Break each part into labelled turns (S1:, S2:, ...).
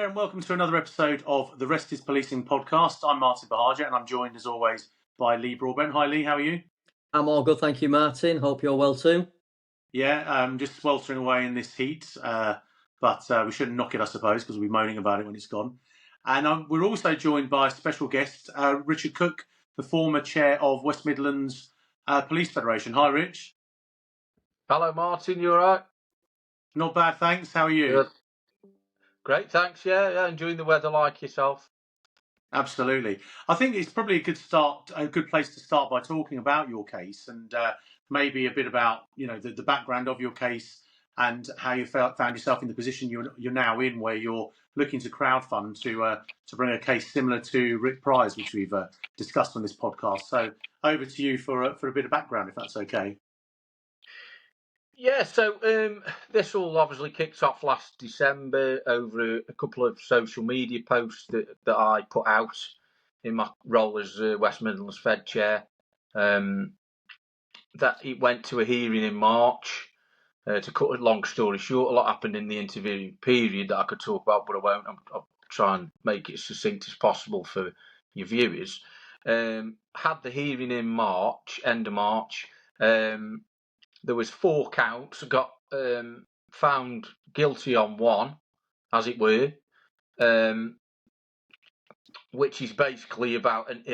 S1: there, and welcome to another episode of the Rest is Policing podcast. I'm Martin Buhagiar, and I'm joined, as always, by Lee Broadbent. Hi, Lee. How are you?
S2: I'm all good, thank you, Martin. Hope you're well too.
S1: Yeah, just sweltering away in this heat, but we shouldn't knock it, I suppose, because we'll be moaning about it when it's gone. And we're also joined by a special guest, Richard Cooke, the former chair of West Midlands Police Federation. Hi, Rich.
S3: Hello, Martin. You all right?
S1: Not bad, thanks. How are you?
S3: Good. Great, thanks. Yeah, enjoying the weather like yourself.
S1: Absolutely. I think it's probably a good place to start by talking about your case and maybe a bit about the background of your case and how you found yourself in the position you're now in, where you're looking to crowdfund to bring a case similar to Rick Pry's, which we've discussed on this podcast. So over to you for a bit of background, if that's okay.
S3: Yeah, so this all obviously kicked off last December over a couple of social media posts that I put out in my role as West Midlands Fed chair. That it went to a hearing in March. To cut a long story short, a lot happened in the intervening period that I could talk about, but I won't. I'll try and make it succinct as possible for your viewers. Had the hearing in March, end of March. There was 4 counts, got found guilty on 1, as it were, which is basically about an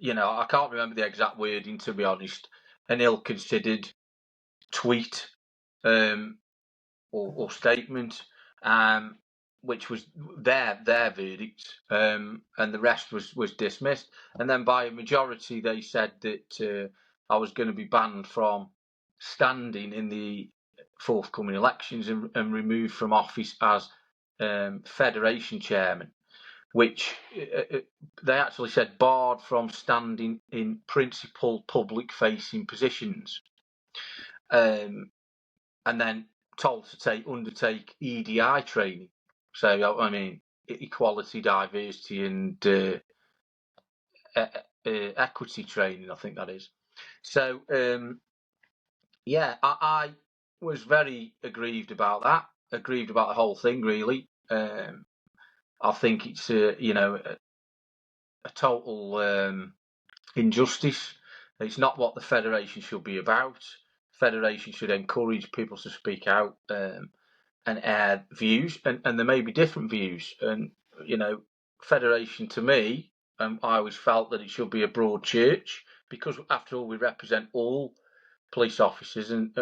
S3: I can't remember the exact wording, to be honest, an ill-considered tweet or statement, which was their verdict, and the rest was dismissed. And then by a majority, they said that I was going to be banned from standing in the forthcoming elections and removed from office as Federation chairman, which they actually said barred from standing in principal public-facing positions, and then told to undertake EDI training. So, I mean, equality, diversity, and equity training, I think that is. So, I was very aggrieved about that. Aggrieved about the whole thing, really. I think it's a total injustice. It's not what the Federation should be about. Federation should encourage people to speak out and air views, and there may be different views. And Federation, to me, I always felt that it should be a broad church, because after all, we represent all police officers, and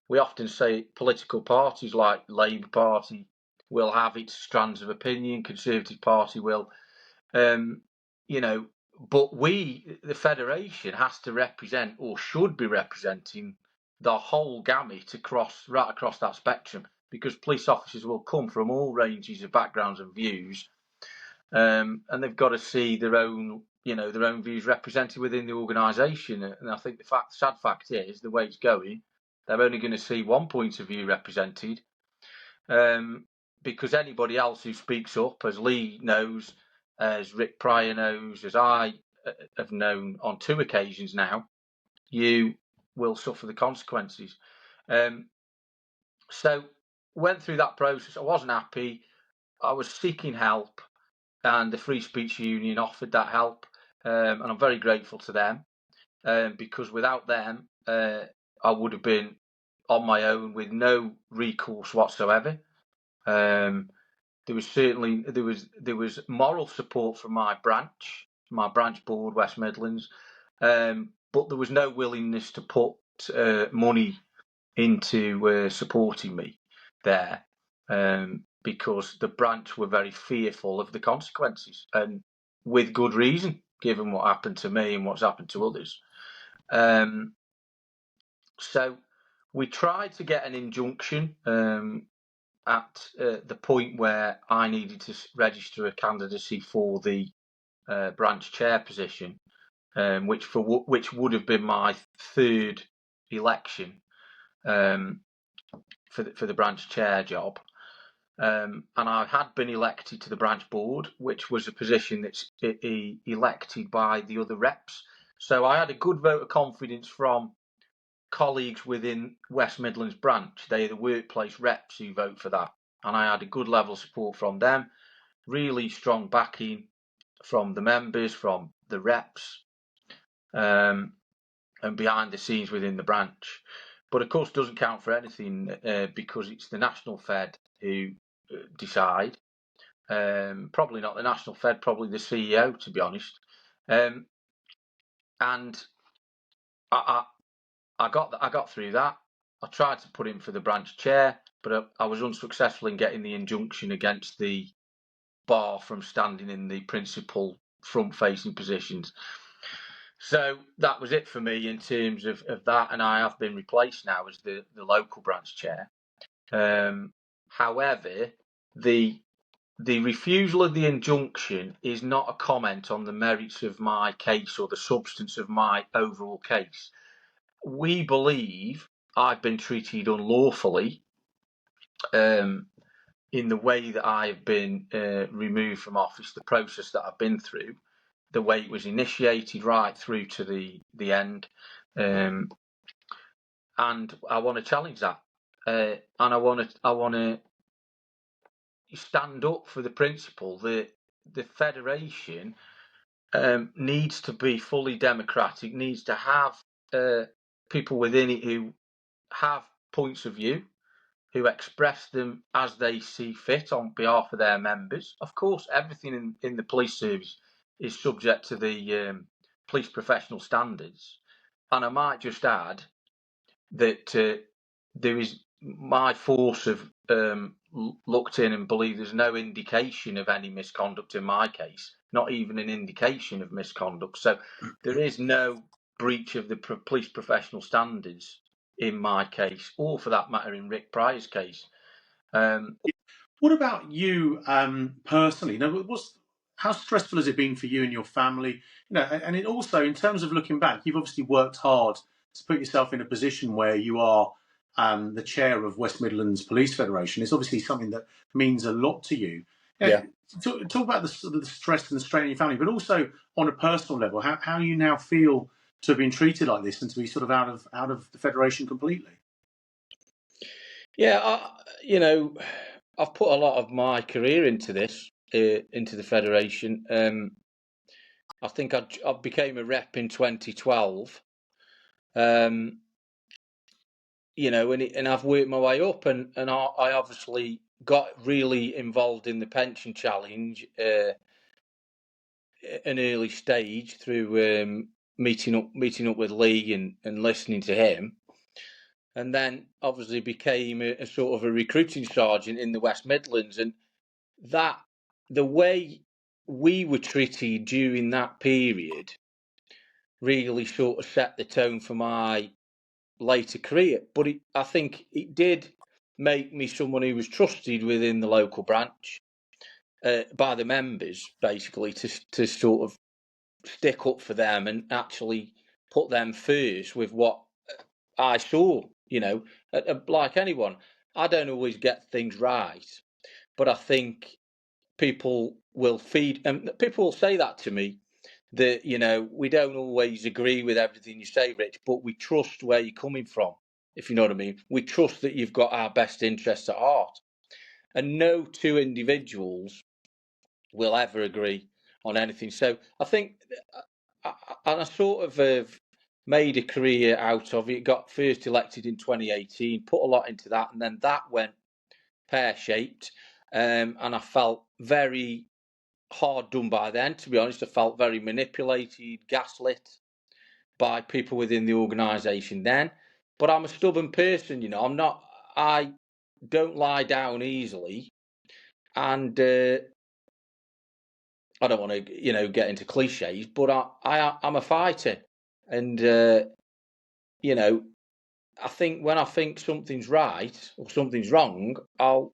S3: we often say political parties like Labour Party will have its strands of opinion, Conservative Party will, but the Federation has to represent, or should be representing, the whole gamut right across that spectrum, because police officers will come from all ranges of backgrounds and views, and they've got to see their own views represented within the organisation. And I think the sad fact is, the way it's going, they're only going to see one point of view represented, because anybody else who speaks up, as Lee knows, as Rick Pryor knows, as I have known on 2 occasions now, you will suffer the consequences. So went through that process. I wasn't happy. I was seeking help, and the Free Speech Union offered that help, and I'm very grateful to them, because without them, I would have been on my own with no recourse whatsoever. There was moral support from my branch board, West Midlands, but there was no willingness to put money into supporting me there, because the branch were very fearful of the consequences, and with good reason, given what happened to me and what's happened to others. So we tried to get an injunction at the point where I needed to register a candidacy for the branch chair position, which would have been my 3rd election for the branch chair job. And I had been elected to the branch board, which was a position that's elected by the other reps. So I had a good vote of confidence from colleagues within West Midlands branch. They are the workplace reps who vote for that. and I had a good level of support from them, really strong backing from the members, from the reps, and behind the scenes within the branch. But of course, it doesn't count for anything because it's the National Fed who decide. Probably not the National Fed, probably the CEO, to be honest. And I got through that. I tried to put in for the branch chair, but I was unsuccessful in getting the injunction against the bar from standing in the principal front-facing positions. So that was it for me in terms of that, and I have been replaced now as the local branch chair. However, the refusal of the injunction is not a comment on the merits of my case or the substance of my overall case. We believe I've been treated unlawfully in the way that I've been removed from office, the process that I've been through, the way it was initiated right through to the end. And I want to challenge that. And I want to stand up for the principle that the Federation needs to be fully democratic, needs to have people within it who have points of view, who express them as they see fit on behalf of their members. Of course, everything in the police service is subject to the police professional standards. And I might just add that there is my force have looked in and believe there's no indication of any misconduct in my case, not even an indication of misconduct. So there is no breach of the police professional standards in my case, or for that matter in Rick Pryor's case.
S1: What about you personally? How stressful has it been for you and your family? And it also, in terms of looking back, you've obviously worked hard to put yourself in a position where you are the chair of West Midlands Police Federation. It's obviously something that means a lot to you.
S3: Yeah.
S1: Talk about the stress and the strain in your family, but also on a personal level, how you now feel to have been treated like this and to be sort of out of the Federation completely.
S3: Yeah, I've put a lot of my career into this, into the Federation. I think I became a rep in 2012. And I've worked my way up, and I obviously got really involved in the pension challenge at an early stage through meeting up with Lee and listening to him. And then obviously became a sort of a recruiting sergeant in the West Midlands. And that, the way we were treated during that period really sort of set the tone for my later career. But I think it did make me someone who was trusted within the local branch by the members, basically, to sort of stick up for them and actually put them first with what I saw. Like anyone, I don't always get things right, but I think people will feed, and people will say that to me, that we don't always agree with everything you say, Rich, but we trust where you're coming from, if you know what I mean. We trust that you've got our best interests at heart, and no two individuals will ever agree on anything. So I think, and I sort of have made a career out of it. Got first elected in 2018, put a lot into that, and then that went pear-shaped, and I felt very hard done by then, to be honest. I felt very manipulated, gaslit by people within the organisation then. But I'm a stubborn person, I don't lie down easily, and I don't want to, get into cliches, but I'm a fighter, and I think when I think something's right or something's wrong, I'll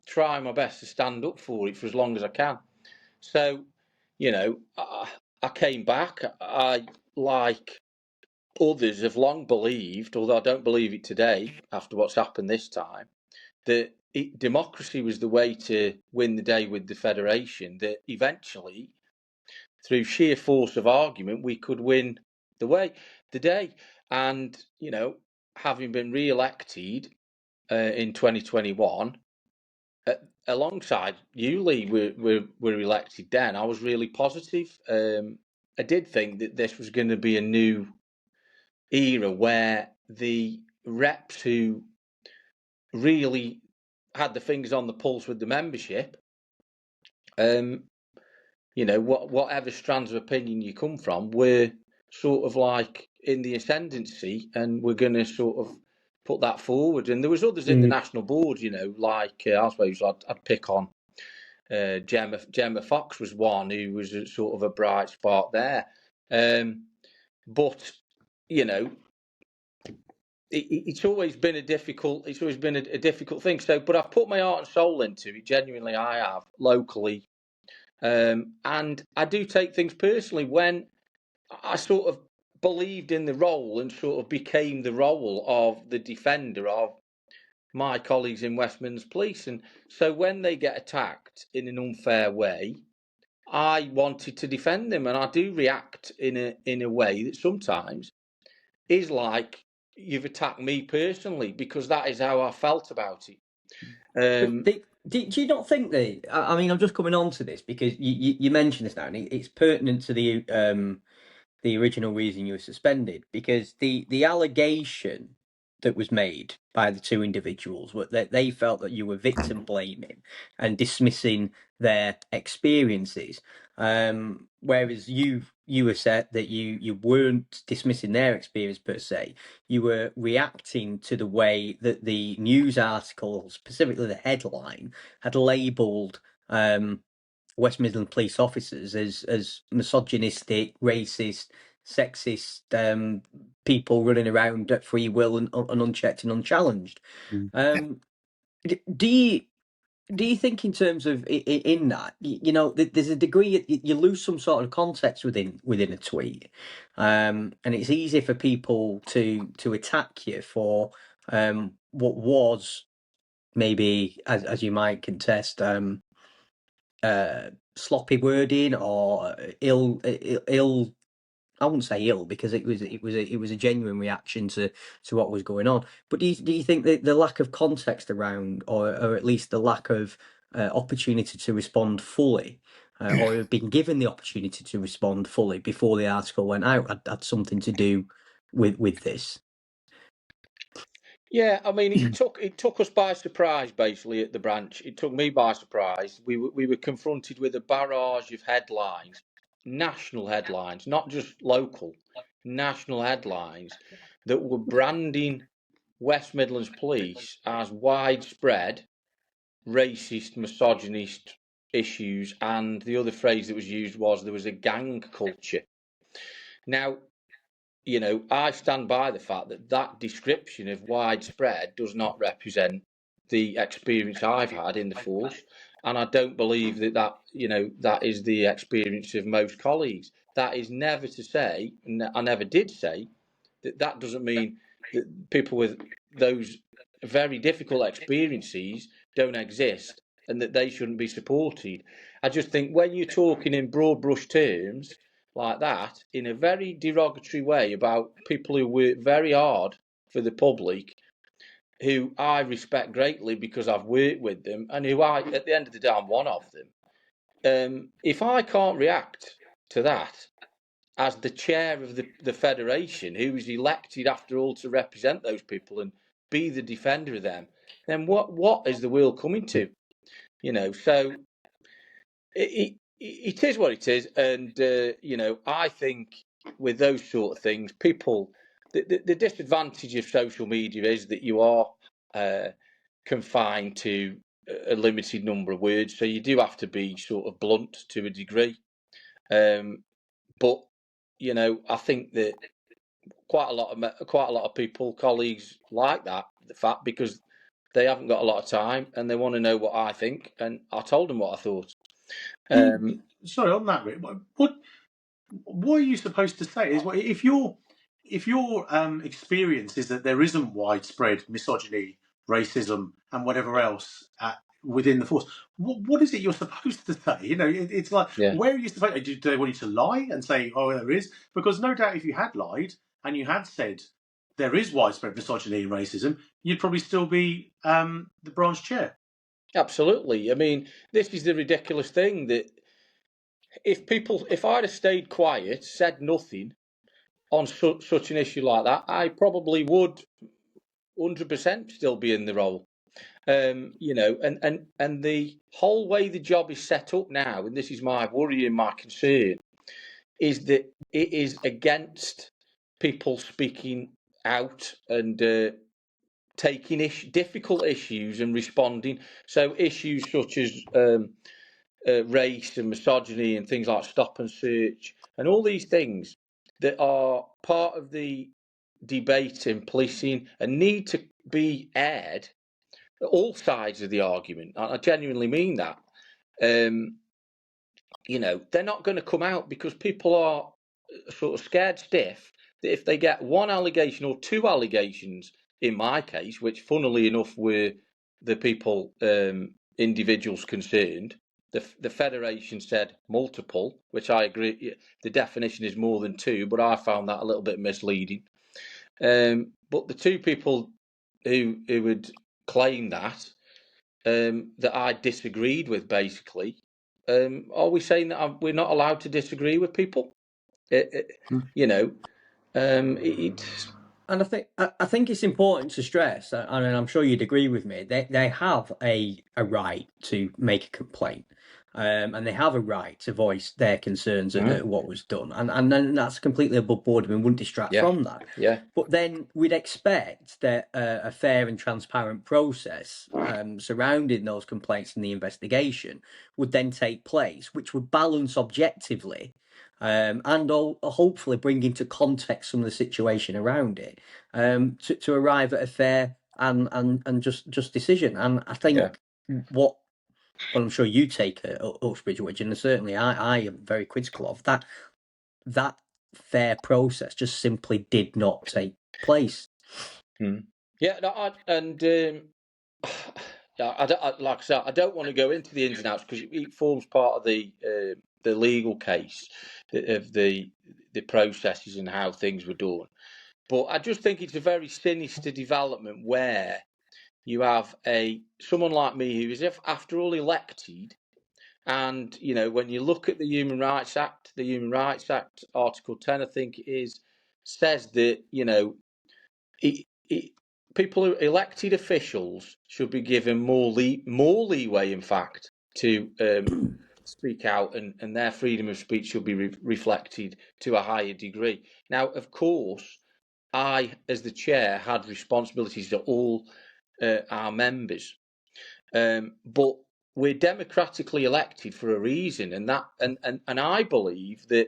S3: try my best to stand up for it for as long as I can. So, I came back. I, like others, have long believed, although I don't believe it today after what's happened this time, that democracy was the way to win the day with the Federation, that eventually, through sheer force of argument, we could win the day. And, having been re-elected in 2021, alongside you, Lee, were elected then, I was really positive. I did think that this was going to be a new era where the reps who really had the fingers on the pulse with the membership, whatever strands of opinion you come from, were sort of like in the ascendancy, and we're going to sort of put that forward. And there was others in the national board, like I suppose I'd pick on Gemma Fox was one who was sort of a bright spark there. But it's always been a difficult thing. So, but I've put my heart and soul into it. Genuinely, I have locally, and I do take things personally when I sort of believed in the role and sort of became the role of the defender of my colleagues in West Midlands Police. And so when they get attacked in an unfair way, I wanted to defend them, and I do react in a way that sometimes is like you've attacked me personally, because that is how I felt about it.
S2: Do you not think that? I mean, I'm just coming on to this because you mentioned this now, and it's pertinent to the original reason you were suspended, because the allegation that was made by the two individuals was that they felt that you were victim blaming and dismissing their experiences, whereas you were said that you weren't dismissing their experience per se. You were reacting to the way that the news articles, specifically the headline, had labelled West Midlands police officers as misogynistic, racist, sexist people running around at free will and unchecked and unchallenged. Do you think, in terms of in that, there's a degree you lose some sort of context within a tweet, and it's easy for people to attack you for what was maybe, as you might contest, sloppy wording or ill. I wouldn't say ill, because it was a genuine reaction to what was going on. But do you think that the lack of context around, or at least the lack of opportunity to respond fully, or have been given the opportunity to respond fully before the article went out, had something to do with this?
S3: Yeah, I mean, it took us by surprise, basically, at the branch. It took me by surprise. We were confronted with a barrage of headlines, national headlines, not just local, national headlines, that were branding West Midlands Police as widespread racist, misogynist issues, and the other phrase that was used was there was a gang culture. Now, I stand by the fact that description of widespread does not represent the experience I've had in the force, and I don't believe that is the experience of most colleagues. That is never to say, and I never did say, that doesn't mean that people with those very difficult experiences don't exist and that they shouldn't be supported. I just think when you're talking in broad brush terms like that, in a very derogatory way, about people who work very hard for the public, who I respect greatly because I've worked with them, and who at the end of the day, I'm one of them. If I can't react to that as the chair of the federation, who was elected after all to represent those people and be the defender of them, then what is the world coming to? So it is what it is, and I think with those sort of things, people, the disadvantage of social media is that you are confined to a limited number of words, so you do have to be sort of blunt to a degree. But I think that quite a lot of people, colleagues, like that, the fact, because they haven't got a lot of time and they want to know what I think, and I told them what I thought.
S1: Sorry, on that, Rick, what are you supposed to say? Is if your experience is that there isn't widespread misogyny, racism, and whatever else within the force, what is it you're supposed to say? It's like, where are you supposed to? Do they want you to lie and say, oh, there is? Because no doubt if you had lied and you had said there is widespread misogyny and racism, you'd probably still be the branch chair.
S3: Absolutely. I mean, this is the ridiculous thing that if I'd have stayed quiet, said nothing on such an issue like that, I probably would 100% still be in the role. You know, and the whole way the job is set up now, and this is my worry and my concern, is that it is against people speaking out and taking difficult issues and responding. So issues such as race and misogyny and things like stop and search and all these things that are part of the debate in policing and need to be aired, all sides of the argument. I genuinely mean that. You know, they're not going to come out because people are sort of scared stiff that if they get one allegation or two allegations, in my case, which funnily enough were the people, individuals concerned, the Federation said multiple, which I agree, the definition is more than two, but I found that a little bit misleading. But the two people who would claim that, that I disagreed with, basically, are we saying that we're not allowed to disagree with people? You know,
S2: And I think it's important to stress, and I'm sure you'd agree with me, they have a right to make a complaint, and they have a right to voice their concerns at what was done, and then that's completely above board. I mean, wouldn't distract from that.
S3: Yeah.
S2: But then we'd expect that a fair and transparent process surrounding those complaints and the investigation would then take place, which would balance objectively. And hopefully bring into context some of the situation around it, to arrive at a fair and just decision. And I think what I'm sure you take at Uxbridge, and certainly I am very critical of that fair process just simply did not take place.
S3: Yeah, no, like I said, I don't want to go into the ins and outs because it forms part of the legal case of the processes and how things were done. But I just think it's a very sinister development where you have someone like me who is, after all, elected, and you know, when you look at the Human Rights Act, Article 10, I think it is, says that, you know, people who elected officials should be given more leeway, in fact, to speak out, and their freedom of speech should be reflected to a higher degree. Now, of course, I, as the chair, had responsibilities to all our members, but we're democratically elected for a reason, and I believe that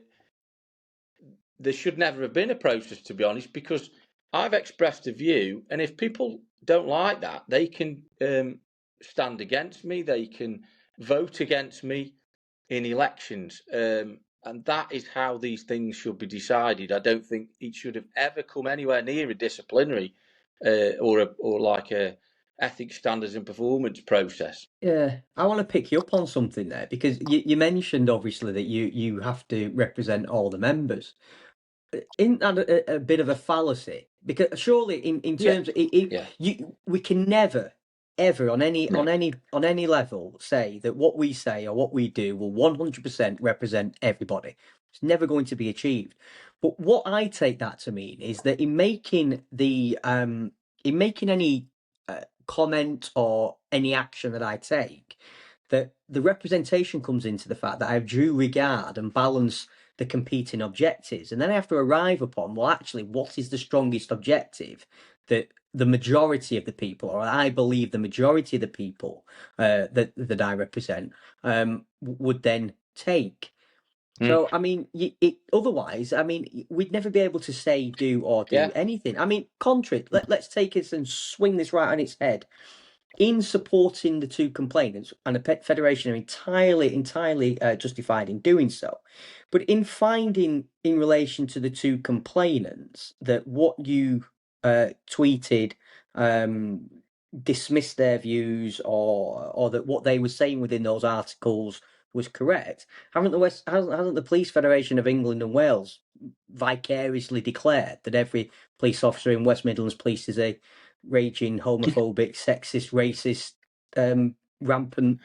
S3: there should never have been a process, to be honest, because I've expressed a view, and if people don't like that, they can stand against me, they can vote against me in elections, and that is how these things should be decided. I don't think it should have ever come anywhere near a disciplinary or like a ethics standards and performance process.
S2: Yeah, I want to pick you up on something there, because you mentioned obviously that you have to represent all the members. Isn't that a bit of a fallacy? Because surely in terms of we can never ever on any level say that what we say or what we do will 100% represent everybody. It's never going to be achieved. But what I take that to mean is that in making any comment or any action that I take, that the representation comes into the fact that I have due regard and balance the competing objectives, and then I have to arrive upon, well, actually, what is the strongest objective that the majority of the people, or I believe the majority of the people that I represent, would then take. So, I mean, otherwise, I mean, we'd never be able to say, do, or do anything. I mean, contrary, let's take it and swing this right on its head. In supporting the two complainants, and the Federation are entirely justified in doing so, but in finding in relation to the two complainants that what you tweeted dismissed their views, or that what they were saying within those articles was correct, hasn't the Police Federation of England and Wales vicariously declared that every police officer in West Midlands Police is a raging homophobic, sexist, racist rampant,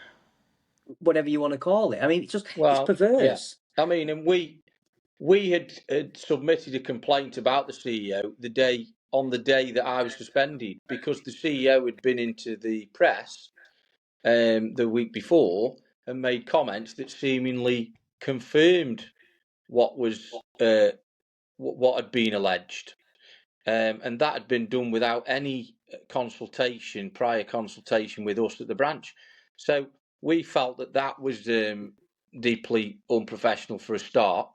S2: whatever you want to call it. I mean, it's
S3: Well,
S2: perverse.
S3: Yeah. I mean, and we had submitted a complaint about the CEO on the day that I was suspended, because the CEO had been into the press the week before and made comments that seemingly confirmed what was what had been alleged, and that had been done without any prior consultation with us at the branch. So we felt that was deeply unprofessional for a start.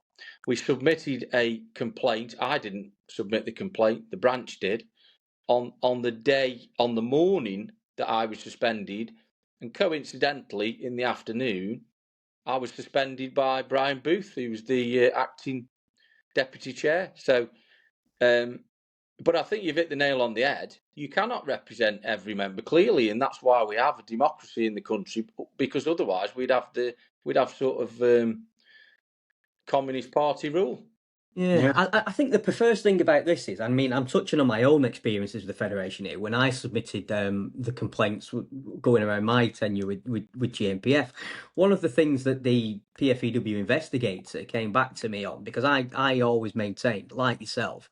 S3: We submitted a complaint. I didn't submit the complaint, the branch did, on the morning that I was suspended, and coincidentally in the afternoon I was suspended by Brian Booth, who was the acting deputy chair. So but I think you've hit the nail on the head. You cannot represent every member clearly, and that's why we have a democracy in the country, because otherwise we'd have sort of Communist Party rule.
S2: Yeah. I think the first thing about this is, I mean, I'm touching on my own experiences with the Federation here. When I submitted the complaints going around my tenure with GMPF, one of the things that the PFEW investigator came back to me on, because I always maintained, like yourself,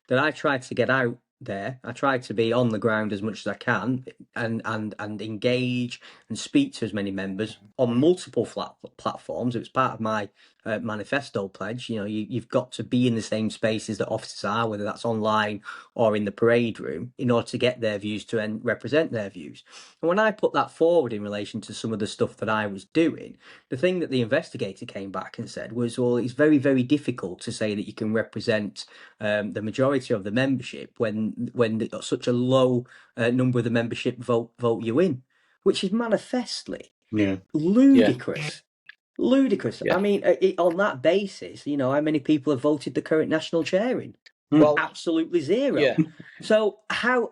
S2: that I tried to get out there. I tried to be on the ground as much as I can and engage and speak to as many members on multiple platforms. It was part of my manifesto pledge. You know, you've got to be in the same spaces that officers are, whether that's online or in the parade room, in order to get their views to represent their views. And when I put that forward in relation to some of the stuff that I was doing, the thing that the investigator came back and said was, well, it's very, very difficult to say that you can represent the majority of the membership when such a low number of the membership vote you in, which is manifestly ludicrous. Ludicrous.
S3: Yeah.
S2: I mean, on that basis, you know, how many people have voted the current national chair in?
S3: Well,
S2: absolutely zero.
S3: Yeah.
S2: So how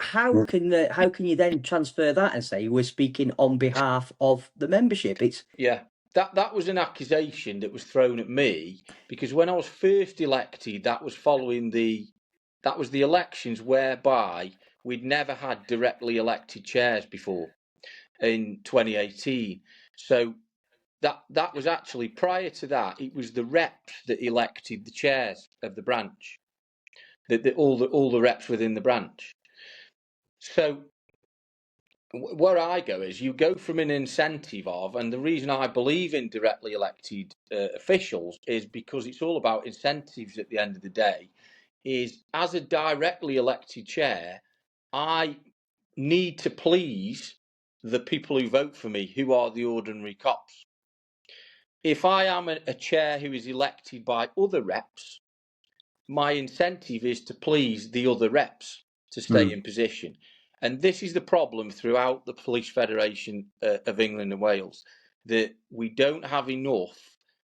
S2: can you then transfer that and say we're speaking on behalf of the membership? It's
S3: that was an accusation that was thrown at me, because when I was first elected, that was the elections whereby we'd never had directly elected chairs before in 2018. So that was actually, prior to that, it was the reps that elected the chairs of the branch, all the reps within the branch. So where I go is, you go from an incentive of, and the reason I believe in directly elected officials is because it's all about incentives at the end of the day. Is, as a directly elected chair, I need to please the people who vote for me, who are the ordinary cops. If I am a chair who is elected by other reps, my incentive is to please the other reps to stay in position. And this is the problem throughout the Police Federation of England and Wales, that we don't have enough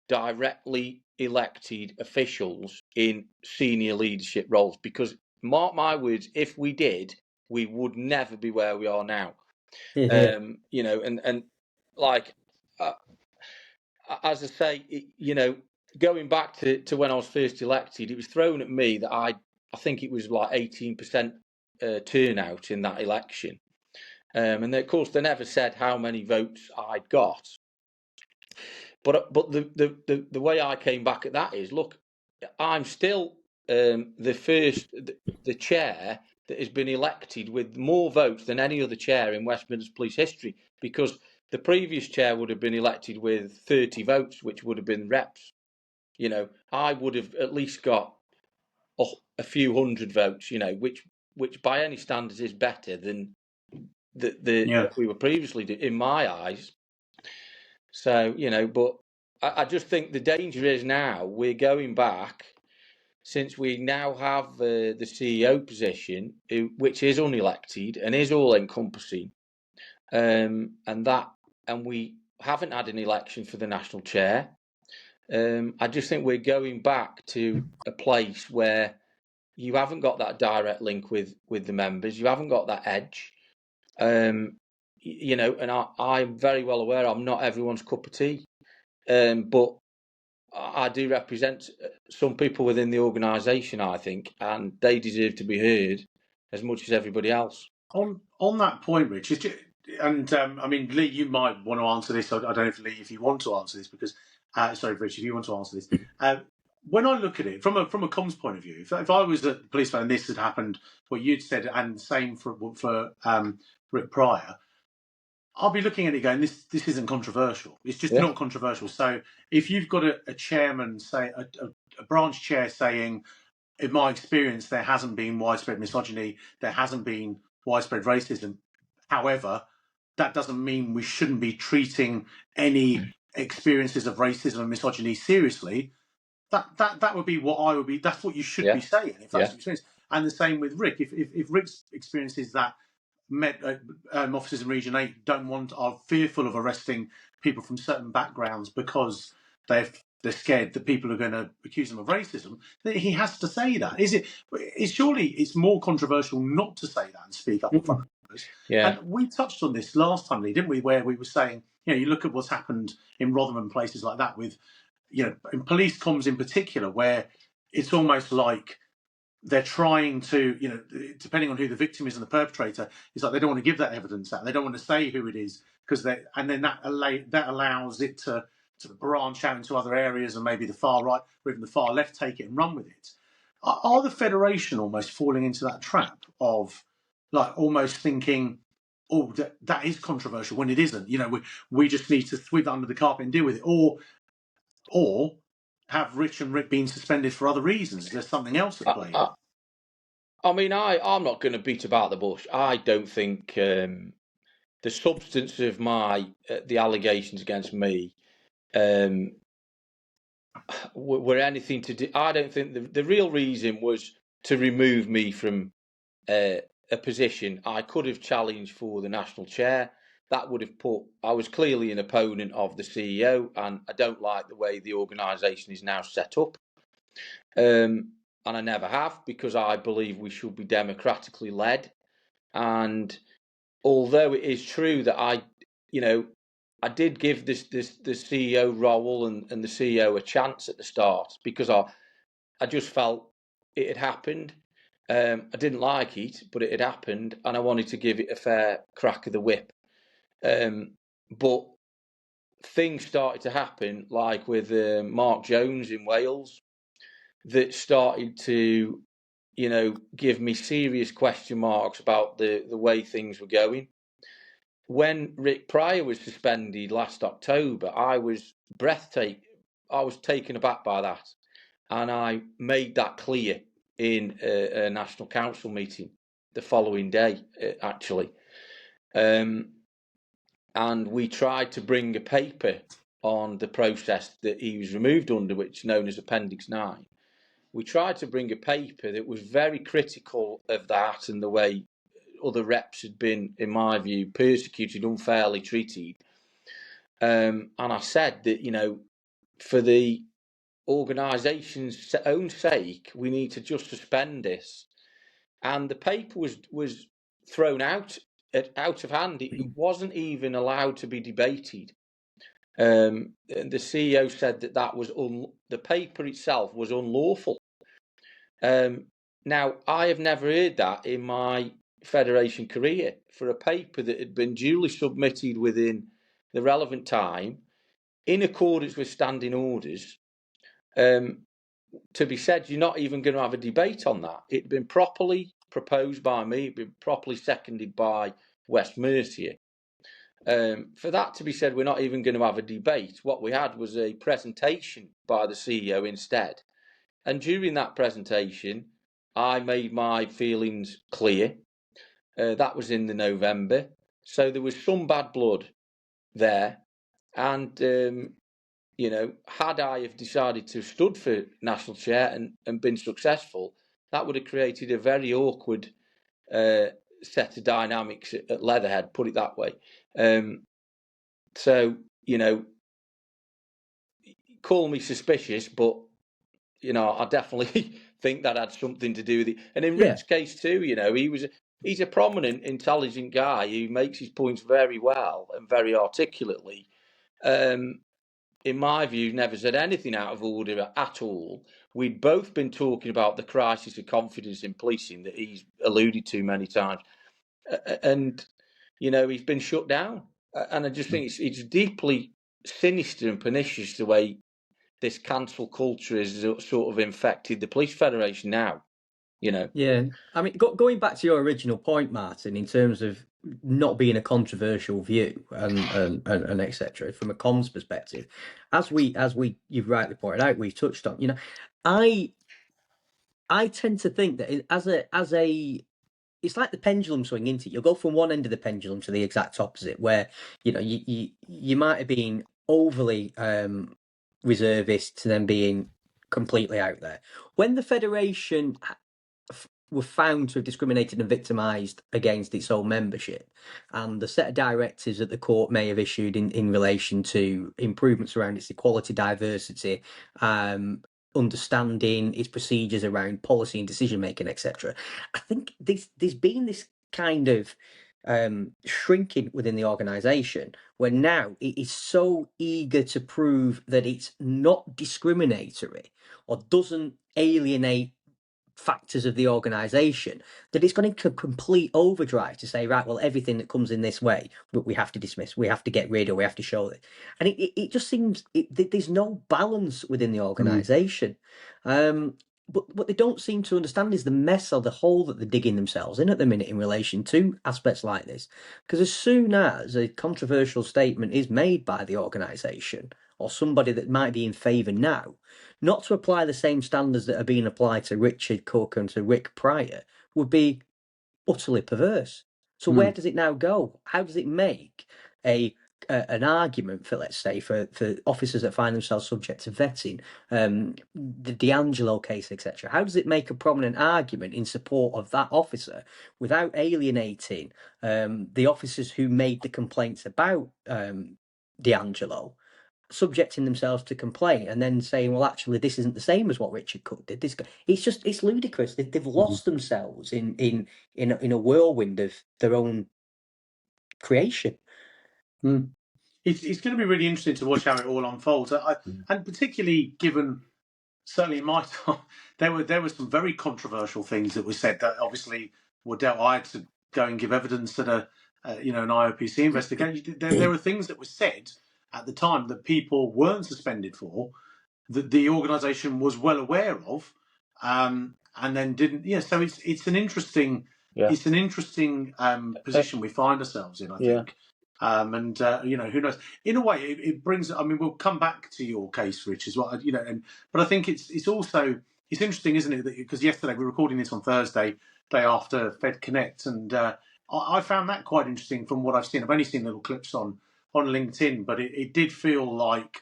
S3: directly elected officials in senior leadership roles, because, mark my words, if we did, we would never be where we are now. You know, and like, as I say, you know, going back to when I was first elected, it was thrown at me that I think it was like 18% turnout in that election. And of course, they never said how many votes I'd got. But the way I came back at that is, look, I'm still the chair that has been elected with more votes than any other chair in West Midlands Police history, because the previous chair would have been elected with 30 votes, which would have been reps. You know, I would have at least got a few hundred votes, you know, which by any standards is better than what we were previously doing, in my eyes. So, you know, but I just think the danger is now we're going back, since we now have the CEO position, which is unelected and is all encompassing, and we haven't had an election for the national chair. I just think we're going back to a place where you haven't got that direct link with the members. You haven't got that edge. You know, and I'm very well aware I'm not everyone's cup of tea. But I do represent some people within the organisation, I think, and they deserve to be heard as much as everybody else.
S1: On that point, Rich, I mean, Lee, you might want to answer this. I don't know if Lee, if you want to answer this, because sorry, Rich, if you want to answer this. When I look at it from a comms point of view, if I was a policeman and this had happened, what you'd said, and same for Rick Pryor, I'll be looking at it going, this isn't controversial. It's just not controversial. So if you've got a chairman, say a branch chair saying, in my experience, there hasn't been widespread misogyny, there hasn't been widespread racism. However, that doesn't mean we shouldn't be treating any experiences of racism and misogyny seriously. That would be what I would be. That's what you should be saying if that's your experience. And the same with Rick. If Rick's experiences that officers in Region 8 are fearful of arresting people from certain backgrounds because they're scared that people are going to accuse them of racism, he has to say that. Surely it's more controversial not to say that and speak up in front of others. And we touched on this last time, Lee, didn't we, where we were saying, you look at what's happened in Rotherham and places like that with, in police comms in particular, where it's almost like they're trying to, depending on who the victim is and the perpetrator, it's like they don't want to give that evidence out. They don't want to say who it is and then that allows it to branch out into other areas, and maybe the far right or even the far left take it and run with it. Are the Federation almost falling into that trap of like almost thinking, oh, that is controversial when it isn't? We just need to sweep that under the carpet and deal with it, or have Rich and Rick been suspended for other reasons? There's something else at play.
S3: I mean, I'm not going to beat about the bush. I don't think the substance of the allegations against me were anything to do. I don't think the real reason was to remove me from a position. I could have challenged for the national chair. That would have I was clearly an opponent of the CEO, and I don't like the way the organisation is now set up. And I never have, because I believe we should be democratically led. And although it is true that I did give the CEO role and the CEO a chance at the start, because I just felt it had happened. I didn't like it, but it had happened, and I wanted to give it a fair crack of the whip. But things started to happen, like with Mark Jones in Wales, that started to, give me serious question marks about the way things were going. When Rick Pryor was suspended last October, I was taken aback by that, and I made that clear in a National Council meeting the following day, actually. And we tried to bring a paper on the process that he was removed under, which is known as Appendix 9. We tried to bring a paper that was very critical of that and the way other reps had been, in my view, persecuted, unfairly treated. And I said that, for the organisation's own sake, we need to just suspend this. And the paper was thrown out of hand. It wasn't even allowed to be debated. And the CEO said that was the paper itself was unlawful. Now, I have never heard that in my Federation career, for a paper that had been duly submitted within the relevant time, in accordance with standing orders, to be said you're not even going to have a debate on that. It'd been properly proposed by me, it'd been properly seconded by West Mercia. For that to be said, we're not even going to have a debate. What we had was a presentation by the CEO instead. And during that presentation, I made my feelings clear. That was in the November. So there was some bad blood there. And, had I have decided to have stood for national chair and been successful, that would have created a very awkward set of dynamics at Leatherhead, put it that way. So, call me suspicious, but, I definitely think that had something to do with it. And in Rick's case too, he's a prominent, intelligent guy who makes his points very well and very articulately. In my view, never said anything out of order at all. We'd both been talking about the crisis of confidence in policing that he's alluded to many times. And, he's been shut down. And I just think it's deeply sinister and pernicious the way this cancel culture has sort of infected the police federation now.
S2: Yeah, I mean, going back to your original point, Martin, in terms of not being a controversial view and etc. From a comms perspective, as you've rightly pointed out, we've touched on. I tend to think that as a it's like the pendulum swing, isn't it? You'll go from one end of the pendulum to the exact opposite, where you might have been overly reservist to then being completely out there. When the Federation were found to have discriminated and victimised against its own membership, and the set of directives that the court may have issued in relation to improvements around its equality, diversity, understanding its procedures around policy and decision making, etc. I think there's been this kind of shrinking within the organisation, where now it is so eager to prove that it's not discriminatory or doesn't alienate factors of the organisation, that it's going into complete overdrive to say, right, well, everything that comes in this way, we have to dismiss, we have to get rid, or we have to show it. And it just seems there's no balance within the organisation. But what they don't seem to understand is the mess or the hole that they're digging themselves in at the minute in relation to aspects like this. Because as soon as a controversial statement is made by the organisation or somebody that might be in favour now, not to apply the same standards that are being applied to Richard Cooke and to Rick Pryor would be utterly perverse. So where does it now go? How does it make an argument for, let's say, for officers that find themselves subject to vetting, the D'Angelo case, etc.? How does it make a prominent argument in support of that officer without alienating the officers who made the complaints about D'Angelo, subjecting themselves to complaint and then saying, well, actually, this isn't the same as what Richard Cooke did. It's ludicrous. They've lost themselves in a whirlwind of their own creation.
S1: It's going to be really interesting to watch how it all unfolds, and particularly given, certainly in my time, there were some very controversial things that were said that obviously were dealt. I had to go and give evidence at an IOPC investigation. There were things that were said at the time that people weren't suspended for, that the organisation was well aware of, and then didn't. Yeah, so it's an interesting position we find ourselves in, I think. Who knows? In a way, it brings. I mean, we'll come back to your case, Rich, as well. But I think it's also interesting, isn't it? Because yesterday we're recording this on Thursday, day after Fed Connect, and I found that quite interesting from what I've seen. I've only seen little clips on LinkedIn, but it did feel like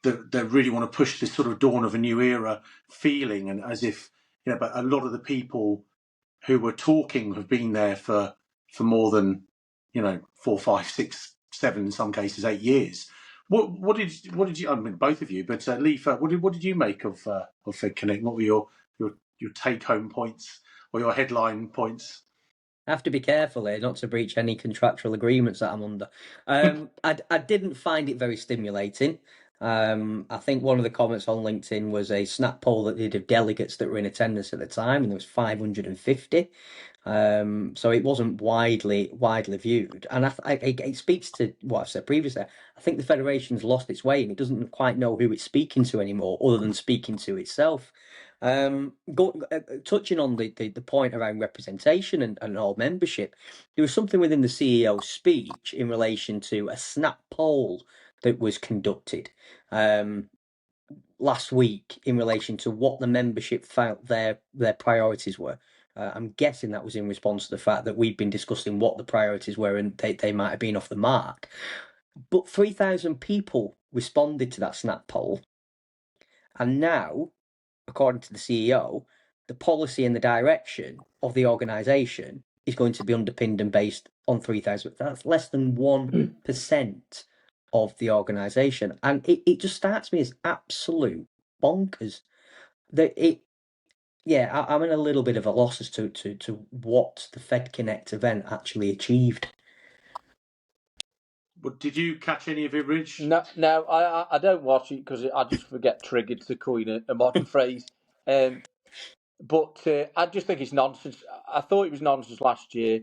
S1: they really want to push this sort of dawn of a new era feeling, and as if but a lot of the people who were talking have been there for more than 4, 5, 6, 7, in some cases 8 years. What did you? I mean, both of you, but Lee, what did you make of Fed Connect? What were your take home points or your headline points?
S2: I have to be careful here not to breach any contractual agreements that I'm under. I didn't find it very stimulating. I think one of the comments on LinkedIn was a snap poll that they did of delegates that were in attendance at the time, and there was 550. So it wasn't widely viewed, and it speaks to what I've said previously. I think the Federation's lost its way, and it doesn't quite know who it's speaking to anymore, other than speaking to itself. Touching on the point around representation and all membership, there was something within the CEO's speech in relation to a snap poll that was conducted last week in relation to what the membership felt their priorities were. I'm guessing that was in response to the fact that we'd been discussing what the priorities were and they might have been off the mark. But 3,000 people responded to that snap poll. And now, according to the CEO, the policy and the direction of the organisation is going to be underpinned and based on 3,000. That's less than 1% of the organisation. And it just starts me as absolute bonkers. I'm in a little bit of a loss as to what the Fed Connect event actually achieved.
S1: But did you catch any of it, Rich?
S3: No, I don't watch it because I just forget triggered, to coin a modern phrase. But I just think it's nonsense. I thought it was nonsense last year.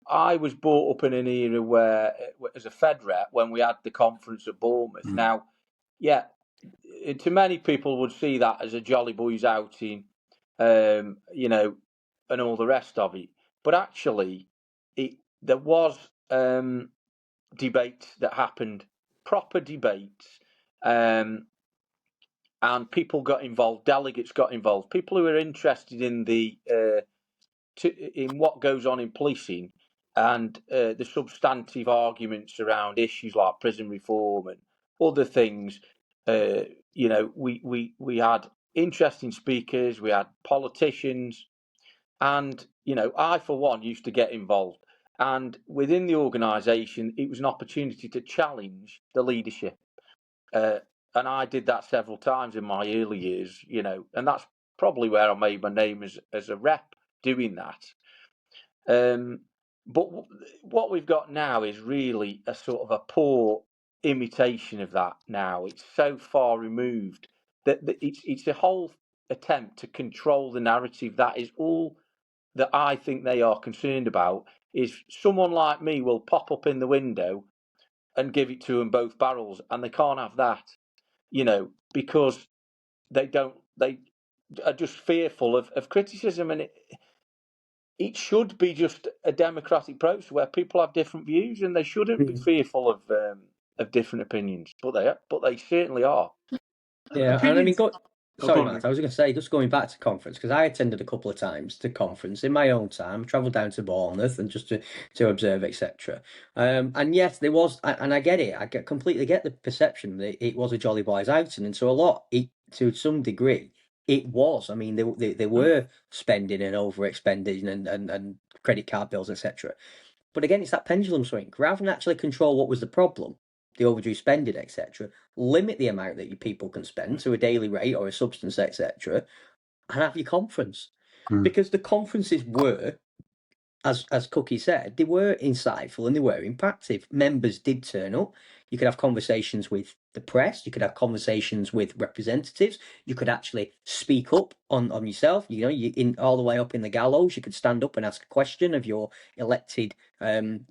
S3: I was brought up in an era where, as a Fed rep, when we had the conference at Bournemouth. Now, yeah, to many people would see that as a jolly boys outing, you know, and all the rest of it. But actually, there was debates that happened, proper debates, and people got involved. Delegates got involved. People who are interested in in what goes on in policing and the substantive arguments around issues like prison reform and other things. You know, we had interesting speakers, we had politicians, and you know, I for one used to get involved. And within the organisation, it was an opportunity to challenge the leadership, and I did that several times in my early years. You know, and that's probably where I made my name as a rep, doing that. But what we've got now is really a sort of a poor imitation of that now. It's so far removed that it's a whole attempt to control the narrative. That is all that I think they are concerned about. Is someone like me will pop up in the window and give it to them both barrels, and they can't have that, you know, because they are just fearful of criticism. And it should be just a democratic process where people have different views, and they shouldn't be fearful of different opinions. But they certainly are.
S2: Yeah, and I mean, sorry,
S1: go on,
S2: Matt, I was going to say, just going back to conference, because I attended a couple of times to conference in my own time, travelled down to Bournemouth and just to observe, etc. And yes, there was, and I get it, completely get the perception that it was a Jolly Boys outing, and so to some degree, it was. I mean, they were spending and overexpending and credit card bills, etc. But again, it's that pendulum swing. Rather than actually control what was the problem, the overdue spending, etc., limit the amount that your people can spend to a daily rate or a substance, etc., and have your conference. Because the conferences were, as Cookie said, they were insightful and they were impactful. Members did turn up. You could have conversations with the press. You could have conversations with representatives. You could actually speak up on yourself. You know, in all the way up in the gallows. You could stand up and ask a question of your elected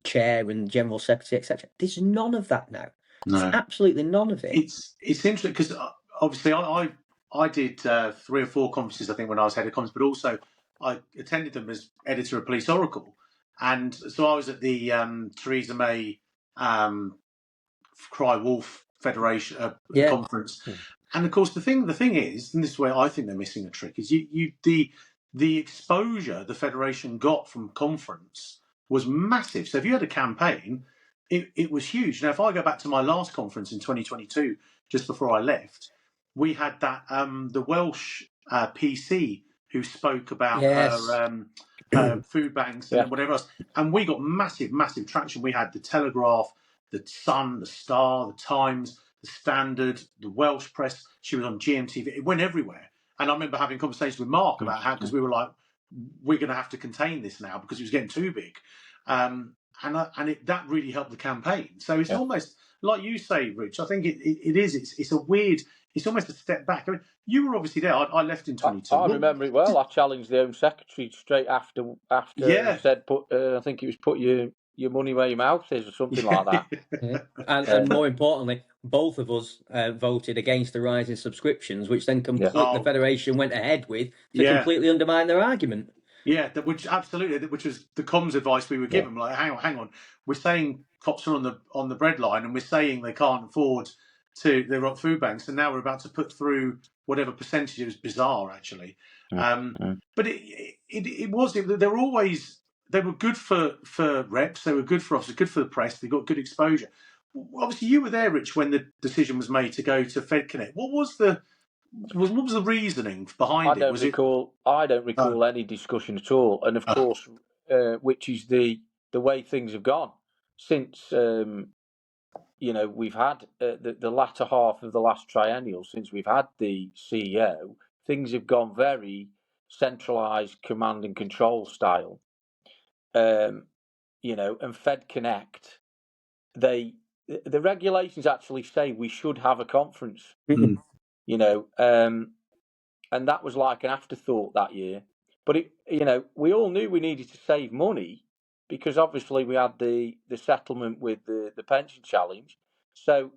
S2: chair and general secretary, etc. There's none of that now.
S1: No.
S2: There's absolutely none of it.
S1: It's interesting because obviously I did 3 or 4 conferences, I think, when I was head of conference, but also I attended them as editor of Police Oracle. And so I was at the Theresa May Cry Wolf Federation conference. And of course, the thing is, and this is where I think they're missing a trick, is the exposure the Federation got from conference was massive. So if you had a campaign, it was huge. Now, if I go back to my last conference in 2022, just before I left, we had that the Welsh PC who spoke about her food banks and whatever else, and we got massive traction. We had the Telegraph, the Sun, the Star, the Times, the Standard, the Welsh press. She was on GMTV. It went everywhere. And I remember having conversations with Mark about how, because we were like, we're going to have to contain this now because it was getting too big. That really helped the campaign. So it's almost like you say, Rich. I think it is. It's a weird. It's almost a step back. I mean, you were obviously there. I left in 22.
S3: I remember it well. I challenged the Home Secretary straight after he said, I think it was put your money where your mouth is, or something like that.
S2: And more importantly, both of us voted against the rise in subscriptions, which then the Federation went ahead with to completely undermine their argument.
S1: Yeah, which was the comms advice we were given. Like, hang on, we're saying cops are on the breadline, and we're saying they can't afford their food banks, and now we're about to put through whatever percentage. It was bizarre, actually. But they were good for reps, they were good for officers, good for the press. They got good exposure. Obviously, you were there, Rich, when the decision was made to go to FedConnect. What was the reasoning behind it?
S3: I don't recall any discussion at all. And of course, which is the way things have gone since we've had the latter half of the last triennial, since we've had the CEO. Things have gone very centralised, command and control style. And FedConnect, the regulations actually say we should have a conference. And that was like an afterthought that year. But we all knew we needed to save money because obviously we had the settlement with the pension challenge, so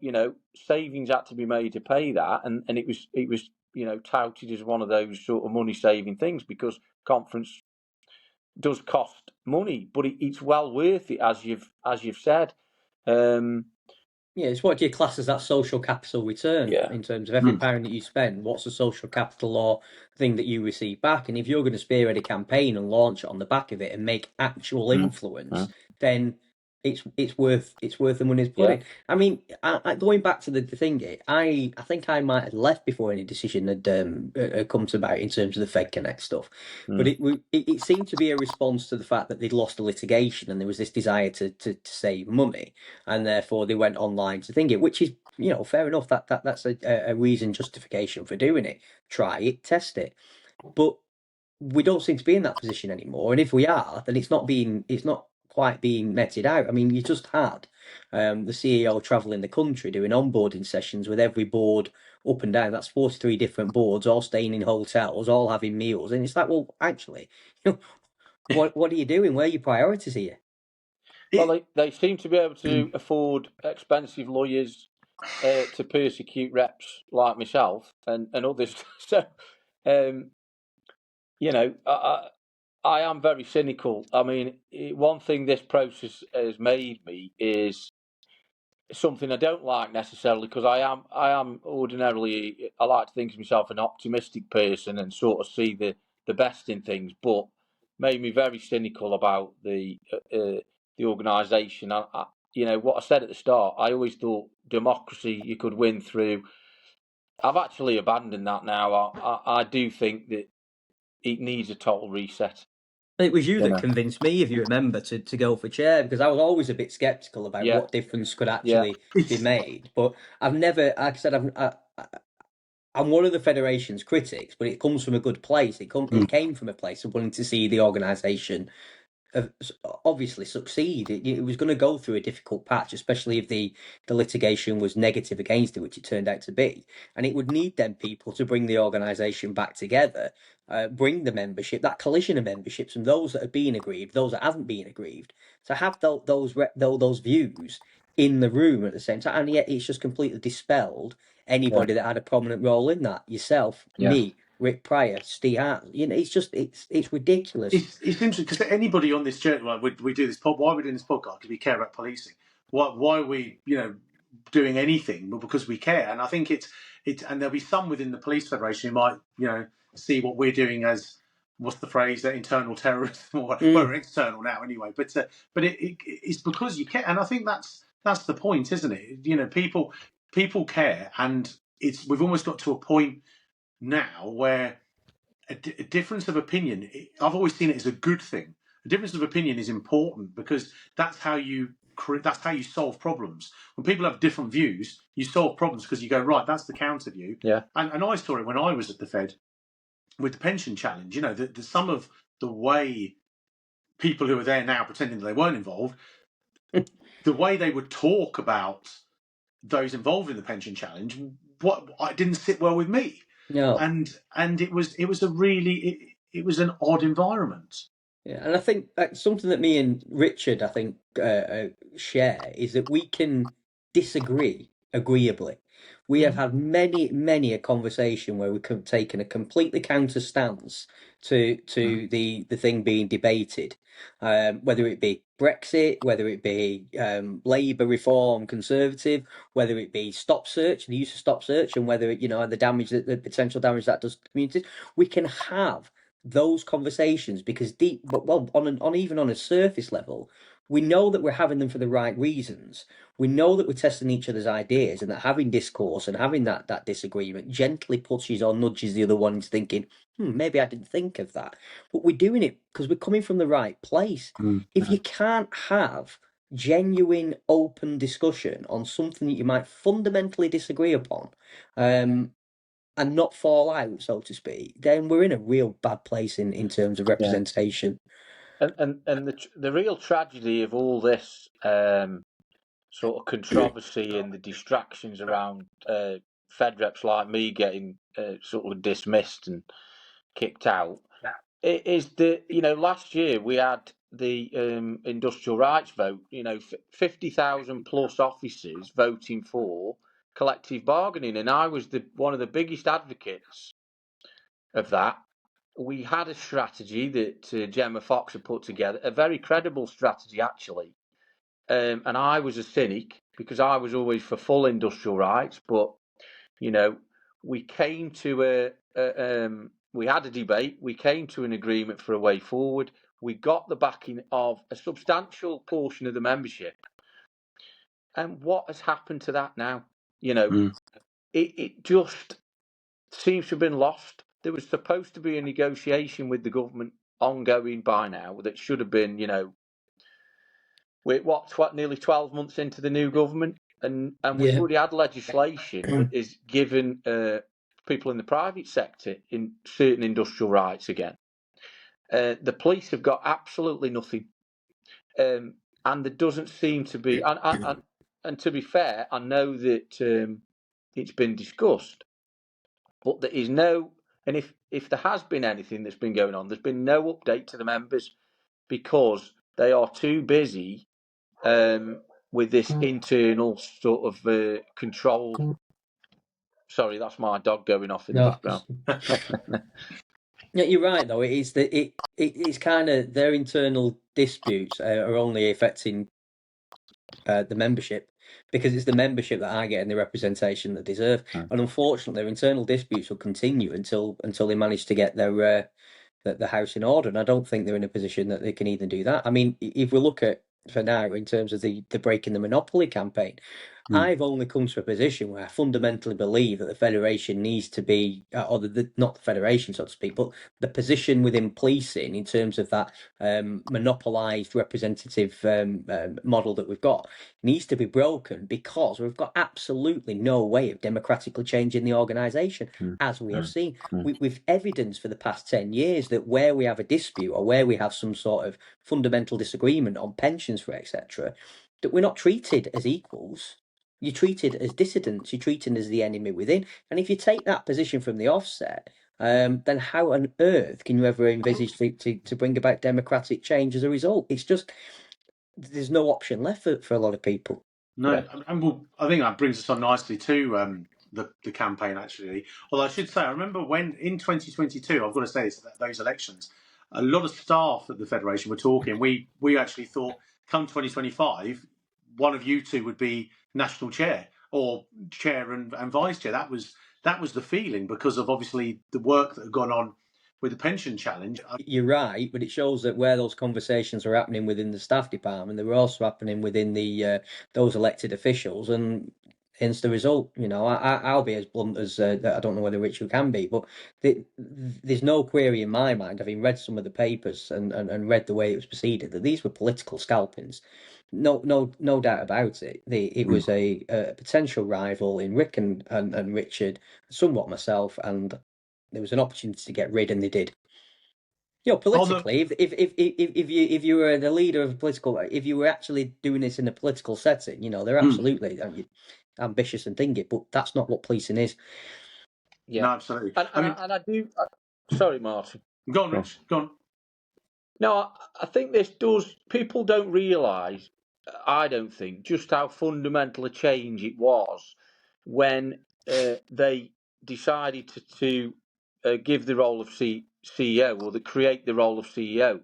S3: savings had to be made to pay that, and it was touted as one of those sort of money saving things, because conference does cost money, but it's well worth it, as you've said.
S2: Yeah, it's what do you class as that social capital return in terms of every pound that you spend? What's the social capital or thing that you receive back? And if you're going to spearhead a campaign and launch it on the back of it and make actual influence, then it's worth the money's put in. I mean, going back to the thing, I think I might have left before any decision had come to about in terms of the Fed Connect stuff, but it seemed to be a response to the fact that they'd lost the litigation and there was this desire to save money, and therefore they went online to think it, which is fair enough. That's a reason, justification for doing it. Try it, test it, but we don't seem to be in that position anymore. And if we are, then it's not quite being meted out. I mean, you just had the CEO traveling the country doing onboarding sessions with every board up and down. That's 43 different boards, all staying in hotels, all having meals. And it's like, well, actually, what are you doing? Where are your priorities here?
S3: Well, they seem to be able to afford expensive lawyers to persecute reps like myself and others. So, I am very cynical. I mean, one thing this process has made me is something I don't like necessarily, because I am ordinarily, I like to think of myself an optimistic person and sort of see the best in things, but made me very cynical about the organisation. What I said at the start, I always thought democracy you could win through. I've actually abandoned that now. I do think that it needs a total reset.
S2: It was you that convinced me, if you remember, to go for chair, because I was always a bit sceptical about what difference could actually be made. But I've never, like I said, I'm one of the Federation's critics, but it comes from a good place. It came from a place of wanting to see the organisation obviously succeed. It was going to go through a difficult patch, especially if the litigation was negative against it, which it turned out to be. And it would need them people to bring the organisation back together, bring the membership, that collision of memberships, and those that have been aggrieved, those that haven't been aggrieved, to have those views in the room at the same time. And yet it's just completely dispelled anybody that had a prominent role in that. Yourself, me, Rick Pryor, Steve Hart. It's ridiculous.
S1: It's interesting because anybody on this journey, we do this pod. Why are we doing this podcast? Because we care about policing. Why are we, doing anything? But because we care. And I think it's, and there'll be some within the Police Federation who might, see what we're doing as, what's the phrase, that internal terrorism, or we're external now anyway. But it's because you care, and I think that's the point, isn't it? People care, and we've almost got to a point now where a difference of opinion, I've always seen it as a good thing. A difference of opinion is important because that's how you solve problems. When people have different views, you solve problems because you go, right, that's the counter view.
S3: Yeah.
S1: And I saw it when I was at the Fed with the pension challenge. The some of the way people who are there now pretending that they weren't involved, the way they would talk about those involved in the pension challenge, it didn't sit well with me.
S2: No.
S1: And it was an odd environment.
S2: Yeah, and I think something that me and Richard, I think, share is that we can disagree agreeably. We have had many a conversation where we have taken a completely counter stance to the thing being debated, whether it be Brexit, whether it be Labour reform, Conservative, whether it be stop search, the use of stop search, and whether the potential damage that does to communities. We can have those conversations because even on a surface level, we know that we're having them for the right reasons. We know that we're testing each other's ideas, and that having discourse and having that disagreement gently pushes or nudges the other one into thinking, maybe I didn't think of that. But we're doing it because we're coming from the right place. If you can't have genuine, open discussion on something that you might fundamentally disagree upon, and not fall out, so to speak, then we're in a real bad place in terms of representation.
S3: And the real tragedy of all this sort of controversy and the distractions around Fed reps like me getting sort of dismissed and kicked out is that last year we had the industrial rights vote, 50,000 plus officers voting for collective bargaining, and I was one of the biggest advocates of that. We had a strategy that Gemma Fox had put together, a very credible strategy actually, and I was a cynic because I was always for full industrial rights, but we came to we had a debate, we came to an agreement for a way forward. We got the backing of a substantial portion of the membership. And what has happened to that now? It just seems to have been lost. There was supposed to be a negotiation with the government ongoing by now that should have been, we're nearly 12 months into the new government, and we've already had legislation that is given people in the private sector in certain industrial rights again. The police have got absolutely nothing, and there doesn't seem to be. And to be fair, I know that it's been discussed, but there is no. And if there has been anything that's been going on, there's been no update to the members because they are too busy with this internal sort of control. Sorry, that's my dog going off in the background.
S2: Yeah, you're right though. It's kind of their internal disputes are only affecting the membership because it's the membership that are getting the representation they deserve. And unfortunately, their internal disputes will continue until they manage to get their the house in order. And I don't think they're in a position that they can even do that. I mean, if we look at for now in terms of the breaking the monopoly campaign, I've only come to a position where I fundamentally believe that the Federation needs to be, or not the Federation, so to speak, but the position within policing in terms of that monopolised representative model that we've got needs to be broken because we've got absolutely no way of democratically changing the organisation, as we have seen. We've evidence for the past 10 years that where we have a dispute or where we have some sort of fundamental disagreement on pensions for etc., that we're not treated as equals. You're treated as dissidents, you're treated as the enemy within. And if you take that position from the offset, then how on earth can you ever envisage to bring about democratic change as a result? It's just, there's no option left for a lot of people.
S1: No, and I think that brings us on nicely to the campaign, actually. Although I should say, I remember when in 2022, I've got to say this, those elections, a lot of staff at the Federation were talking. We actually thought, come 2025, one of you two would be national chair or chair and vice chair. That was the feeling because of obviously the work that had gone on with the pension challenge.
S2: You're right, but it shows that where those conversations were happening within the staff department, they were also happening within the those elected officials, and hence the result. I'll be as blunt as I don't know whether Richard can be, but there's no query in my mind, having read some of the papers and read the way it was proceeded, that these were political scalpings. No doubt about it. It was a potential rival in Rick and Richard, somewhat myself, and there was an opportunity to get rid, and they did. Politically, if you were the leader of a political, if you were actually doing this in a political setting, they're absolutely ambitious and thingy, but that's not what policing is.
S3: Yeah,
S1: no, absolutely.
S3: And I do. Sorry, Martin.
S1: Go on, Rich. Go on.
S3: No, I think this does. People don't realise. I don't think just how fundamental a change it was when they decided to give the role of CEO or to create the role of CEO.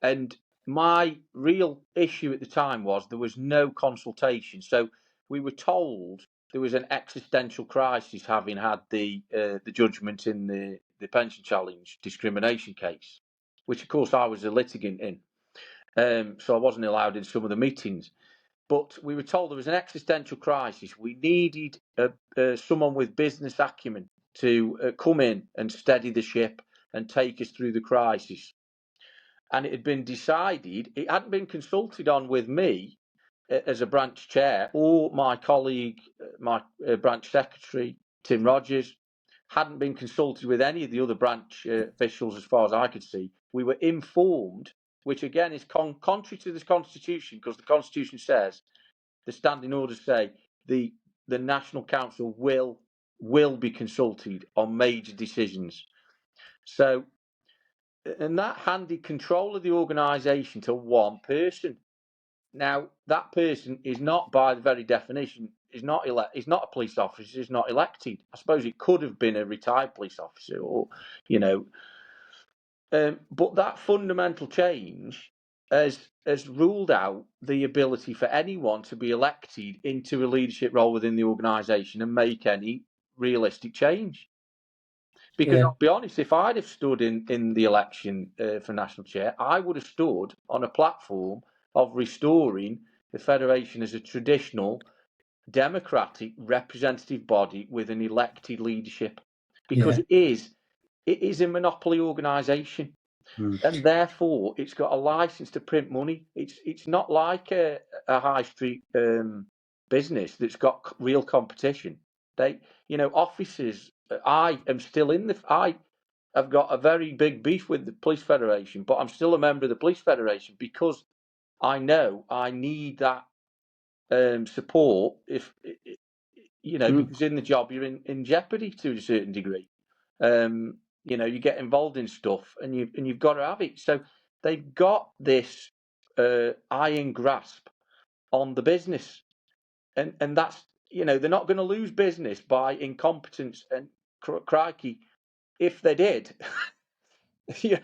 S3: And my real issue at the time was there was no consultation. So we were told there was an existential crisis, having had the judgment in the pension challenge discrimination case, which of course I was a litigant in. So I wasn't allowed in some of the meetings. But we were told there was an existential crisis. We needed someone with business acumen to come in and steady the ship and take us through the crisis. And it had been decided, it hadn't been consulted on with me as a branch chair or my colleague, my branch secretary, Tim Rogers, hadn't been consulted with any of the other branch officials as far as I could see. We were informed, which again is contrary to the Constitution, because the Constitution says, the standing orders say, the National Council will be consulted on major decisions. So that handed control of the organisation to one person. Now, that person is not, by the very definition, is not a police officer, is not elected. I suppose it could have been a retired police officer, or but that fundamental change has ruled out the ability for anyone to be elected into a leadership role within the organisation and make any realistic change. Because I'll be honest, if I'd have stood in the election for national chair, I would have stood on a platform of restoring the Federation as a traditional, democratic, representative body with an elected leadership. Because it is a monopoly organisation. And therefore, it's got a license to print money. It's not like a high street business that's got real competition. Officers. I am still I have got a very big beef with the Police Federation, but I'm still a member of the Police Federation because I know I need that support. If because in the job you're in jeopardy to a certain degree. You get involved in stuff and you've got to have it. So they've got this iron grasp on the business, and that's they're not going to lose business by incompetence. And crikey, if they did, they'd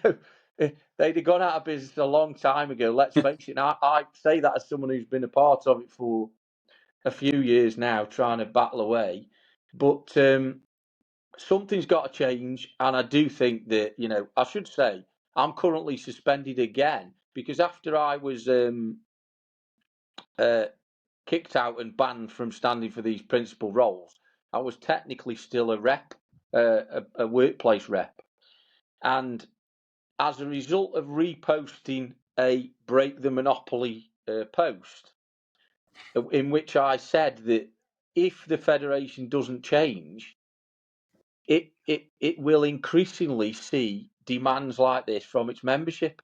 S3: have gone out of business a long time ago. Let's face it. Now, I say that as someone who's been a part of it for a few years now, trying to battle away, but something's got to change, and I do think that I should say I'm currently suspended again because after I was kicked out and banned from standing for these principal roles, I was technically still a rep, a workplace rep, and as a result of reposting a break the monopoly post, in which I said that if the Federation doesn't change, it will increasingly see demands like this from its membership.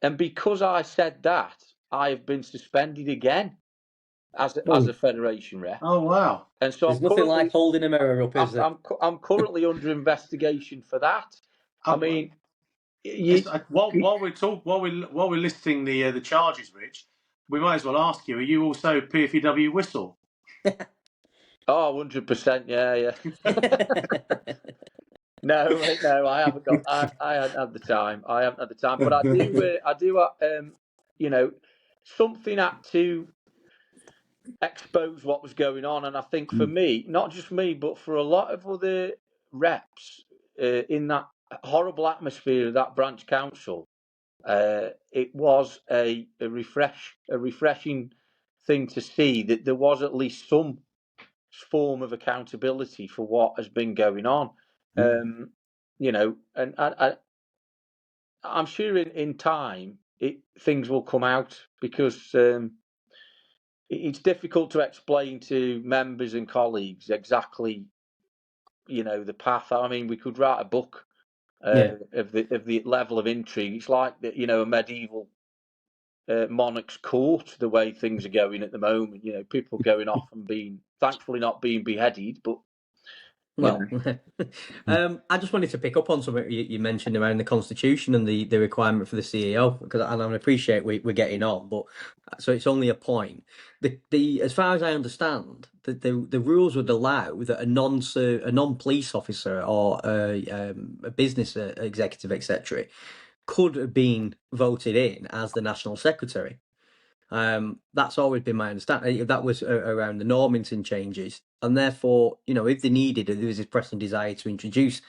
S3: And because I said that, I have been suspended again as a Federation rep.
S1: Oh, wow.
S2: And so there's nothing like holding a mirror up, is there?
S3: I'm currently under investigation for that. I mean,
S1: while we're listing the charges, Rich, we might as well ask you: are you also PFEW whistle?
S3: Oh, 100%, yeah. No, I haven't got. I haven't had the time. But I do. Something had to expose what was going on, and I think for me, not just me, but for a lot of other reps in that horrible atmosphere of that branch council, it was a refreshing thing to see that there was at least some form of accountability for what has been going on. And I'm sure in time things will come out because it's difficult to explain to members and colleagues exactly the path. I mean, we could write a book of the level of intrigue. It's like a medieval monarch's court, the way things are going at the moment. People going off and thankfully not being beheaded, but
S2: I just wanted to pick up on something you mentioned around the Constitution and the requirement for the CEO, because I appreciate we're getting on, but so it's only a point. As far as I understand, the rules would allow that a non-police officer or a business executive, etc., could have been voted in as the national secretary. That's always been my understanding. That was around the Normington changes, and therefore, if they needed it, there was this pressing desire to introduce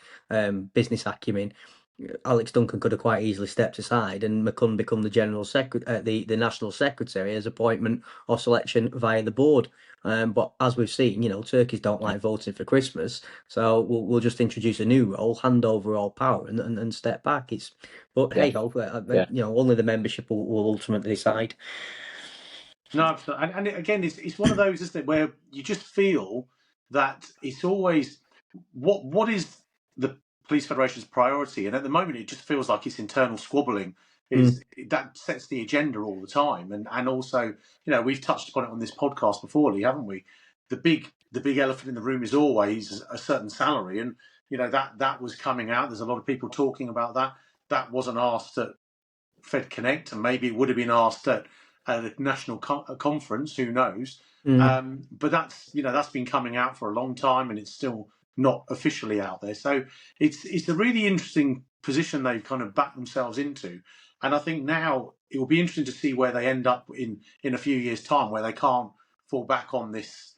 S2: business acumen. Alex Duncan could have quite easily stepped aside, and McCunn become the general secretary, the national secretary, as appointment or selection via the board. But as we've seen, turkeys don't like voting for Christmas, so we'll just introduce a new role, hand over all power, and step back. Hey ho, only the membership will ultimately decide.
S1: No, absolutely. And again, it's one of those, isn't it, where you just feel that it's always what is the Police Federation's priority, and at the moment it just feels like it's internal squabbling that sets the agenda all the time, and also we've touched upon it on this podcast before, Lee, haven't we? The big elephant in the room is always a certain salary, and that was coming out. There's a lot of people talking about that. That wasn't asked at Fed Connect, and maybe it would have been asked at a national conference. Who knows? But that's been coming out for a long time, and it's still not officially out there. So it's a really interesting position they've kind of backed themselves into, and I think now it will be interesting to see where they end up in a few years' time, where they can't fall back on this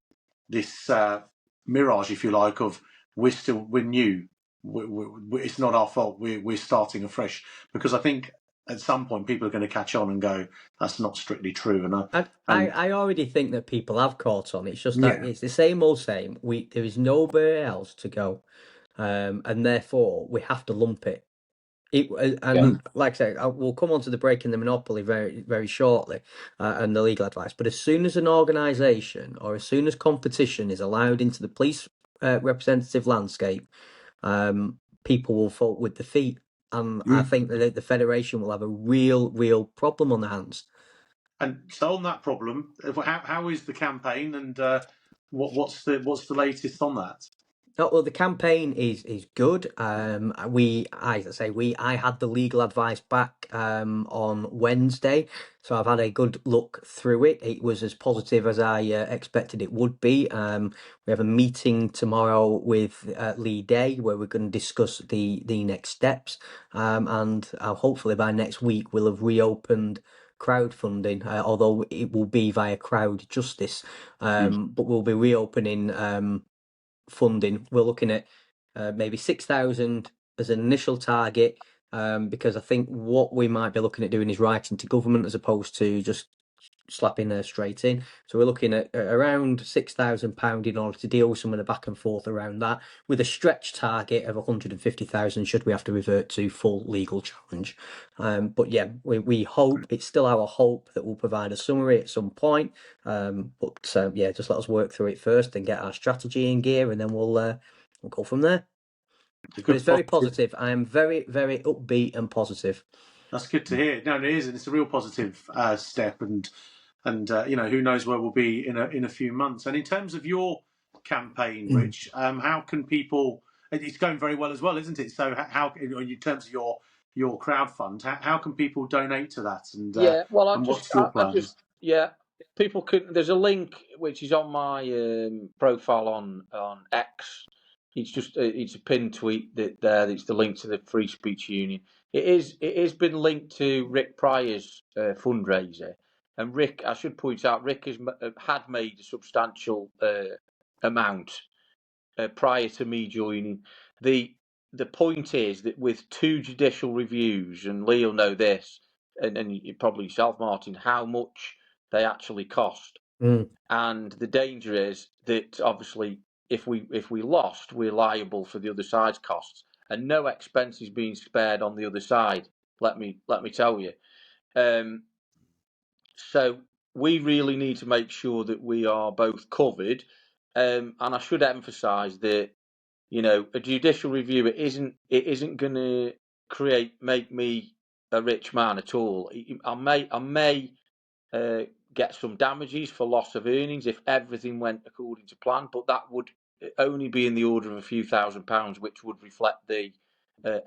S1: mirage, if you like, of we're new. It's not our fault. We're starting afresh, because I think at some point people are going to catch on and go, that's not strictly true.
S2: I already think that people have caught on. It's just that it's the same old same. There is nowhere else to go, and therefore we have to lump it. Like I say, we'll come on to the breaking the monopoly very, very shortly, and the legal advice. But as soon as an organisation or as soon as competition is allowed into the police representative landscape, people will vote with their feet. And I think that the Federation will have a real problem on their hands.
S1: And so on that problem, how is the campaign, and what's the latest on that?
S2: Oh, well, the campaign is good. I had the legal advice back on Wednesday, so I've had a good look through it. It was as positive as I expected it would be. We have a meeting tomorrow with Lee Day where we're going to discuss the next steps, and hopefully by next week we'll have reopened crowdfunding, although it will be via crowd justice, but we'll be reopening funding. We're looking at maybe 6,000 as an initial target, because I think what we might be looking at doing is writing to government as opposed to just slapping her straight in. So we're looking at around £6,000 in order to deal with some of the back and forth around that, with a stretch target of 150,000 should we have to revert to full legal challenge. But yeah, we hope, it's still our hope that we'll provide a summary at some point. But just let us work through it first and get our strategy in gear, and then we'll go from there. But it's very positive. I am very, very upbeat and positive.
S1: That's good to hear. No, it is, and it's a real positive step, and who knows where we'll be in a few months. And in terms of your campaign, Rich, how can people? It's going very well as well, isn't it? So how, in terms of your crowdfund, how can people donate to that? And what's your plan?
S3: People can. There's a link which is on my profile on X. It's a pinned tweet it's the link to the Free Speech Union. It has been linked to Rick Pryor's fundraiser, and Rick, I should point out, Rick had made a substantial amount prior to me joining. The point is that with 2 judicial reviews, and Lee will know this, and you probably yourself, Martin, how much they actually cost. And the danger is that obviously if we lost, we're liable for the other side's costs, and no expense is being spared on the other side. Let me tell you. So we really need to make sure that we are both covered. And I should emphasise that a judicial review it isn't going to make me a rich man at all. I may get some damages for loss of earnings if everything went according to plan, but that would only be in the order of a few £1,000s, which would reflect the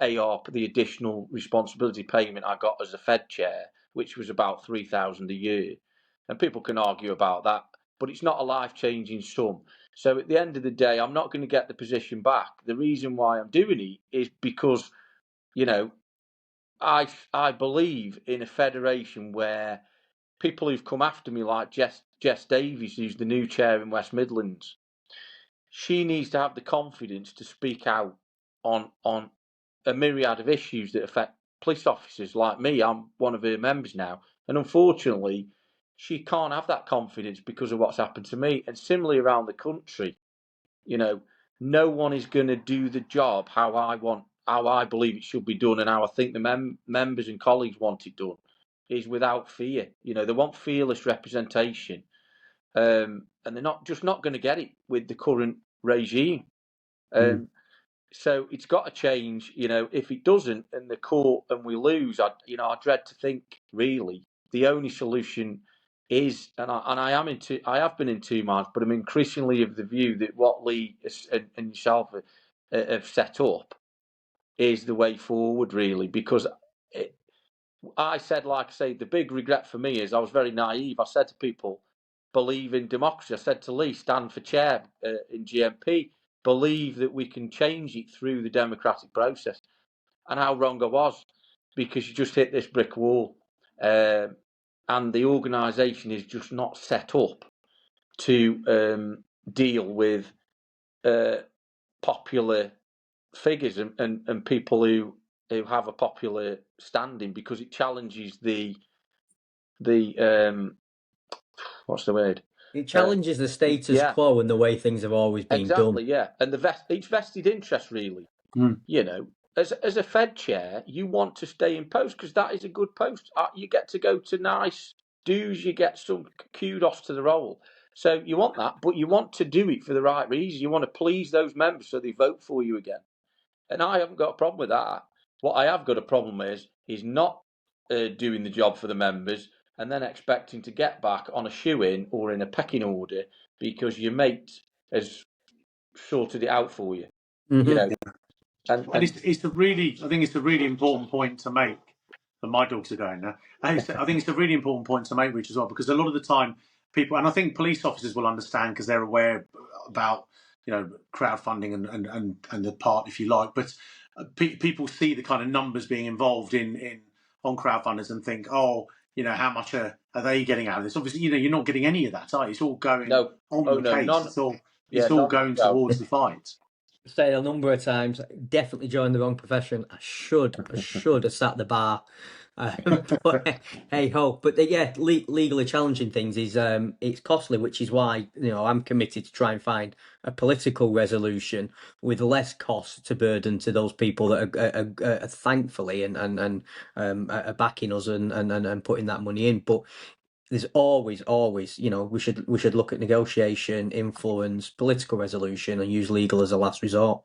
S3: ARP, the additional responsibility payment I got as a Fed chair, which was about £3,000 a year. And people can argue about that, but it's not a life-changing sum. So at the end of the day, I'm not going to get the position back. The reason why I'm doing it is because, I believe in a federation where people who've come after me, like Jess Davies, who's the new chair in West Midlands, she needs to have the confidence to speak out on a myriad of issues that affect police officers like me. I'm one of her members now, and unfortunately, she can't have that confidence because of what's happened to me. And similarly around the country, no one is going to do the job how I believe it should be done, and how I think the members and colleagues want it done, is without fear. They want fearless representation, and they're not going to get it with the current regime. So it's got to change. If it doesn't, and the court and we lose, I dread to think really the only solution is, and I have been in two minds, but I'm increasingly of the view that what Lee and yourself have set up is the way forward, really, because I said, like I say, the big regret for me is I was very naive. I said to people, believe in democracy. I said to Lee, stand for chair in GMP, believe that we can change it through the democratic process. And how wrong I was, because you just hit this brick wall. And the organisation is just not set up to deal with popular figures and people who have a popular standing, because it challenges the what's the word?
S2: It challenges the status
S3: yeah.
S2: quo and the way things have always been
S3: Exactly,
S2: done.
S3: yeah. And each vested interest, really. You know, as a Fed chair, you want to stay in post because that is a good post. You get to go to nice dues, you get some kudos to the role. So you want that, but you want to do it for the right reason. You want to please those members so they vote for you again. And I haven't got a problem with that. What I have got a problem is not doing the job for the members and then expecting to get back on a shoe-in or in a pecking order because your mate has sorted it out for you.
S2: Mm-hmm.
S3: You know,
S1: and I think it's a really important point to make. And my dogs are going now. I think it's a really important point to make, Rich, as well, because a lot of the time people, and I think police officers will understand because they're aware about, you know, crowdfunding and the part, if you like, but people see the kind of numbers being involved on crowdfunders and think, oh, you know, how much are they getting out of this? Obviously, you know, you're not getting any of that, are you? It's all going on the case. It's all going towards the fight.
S2: Said a number of times, definitely joined the wrong profession. I should have sat the bar. But hey ho. But legally challenging things is it's costly, which is why, you know, I'm committed to try and find a political resolution with less cost to burden to those people that are thankfully and are backing us and putting that money in. But there's always, you know, we should look at negotiation, influence, political resolution, and use legal as a last resort,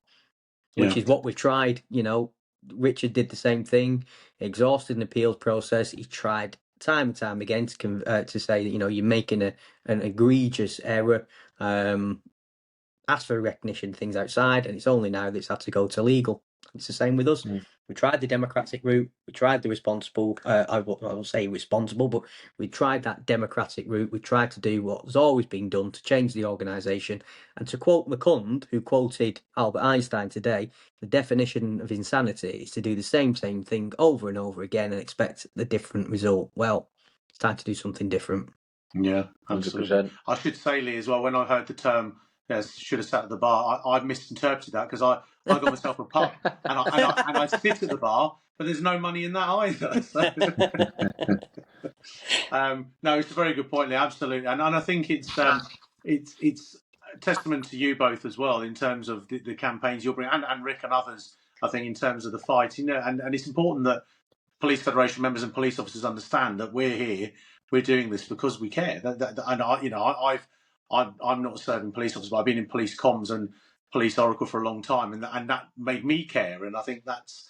S2: which is what we've tried. You know, Richard did the same thing, exhausted an appeals process. He tried time and time again to say that, you know, you're making an egregious error. Ask for recognition, things outside, and it's only now that it's had to go to legal. It's the same with us. We tried the democratic route. We tried the responsible. I will say responsible, but we tried that democratic route. We tried to do what has always been done to change the organisation. And to quote McCund, who quoted Albert Einstein today, the definition of insanity is to do the same thing over and over again and expect a different result. Well, it's time to do something different.
S1: Yeah, absolutely. 100%. I should say, Lee, as well, when I heard the term, should have sat at the bar, I misinterpreted that because I got myself a pub and I sit at the bar, but there's no money in that either. So. No, it's a very good point, Lee, absolutely. And I think it's a testament to you both as well in terms of the campaigns you're bringing, and Rick and others, I think, in terms of the fight. You know, and it's important that Police Federation members and police officers understand that we're here, we're doing this because we care. I'm not a serving police officer, but I've been in police comms and police oracle for a long time, and that made me care. And I think that's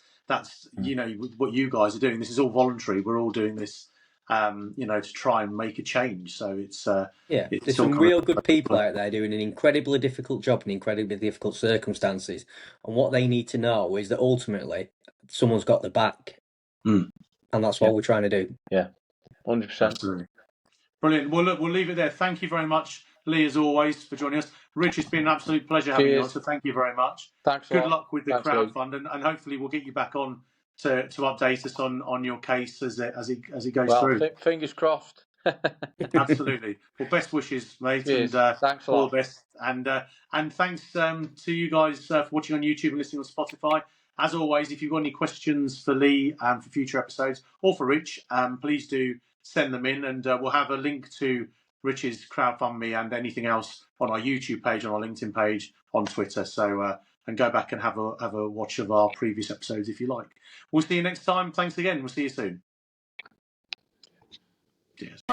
S1: you know, what you guys are doing. This is all voluntary. We're all doing this, you know, to try and make a change. So it's
S2: there's some real good people out there doing an incredibly difficult job in incredibly difficult circumstances, and what they need to know is that ultimately someone's got the back. And that's what we're trying to do.
S3: Yeah, 100%.
S1: Absolutely. Brilliant. Well, look, we'll leave it there. Thank you very much, Lee, as always, for joining us. Rich, it's been an absolute pleasure having you on, so thank you very much.
S3: Thanks.
S1: Good luck with the crowdfund, and hopefully we'll get you back on to update us on your case as it goes through.
S3: Fingers crossed.
S1: Absolutely. Well, best wishes, mate.
S3: Cheers.
S1: And
S3: thanks a
S1: all
S3: lot.
S1: the best. And thanks to you guys for watching on YouTube and listening on Spotify. As always, if you've got any questions for Lee for future episodes or for Rich, please do send them in, and we'll have a link to Rich's crowdfund and anything else on our YouTube page, on our LinkedIn page, on Twitter. So and go back and have a watch of our previous episodes if you like. We'll see you next time. Thanks again. We'll see you soon. Cheers.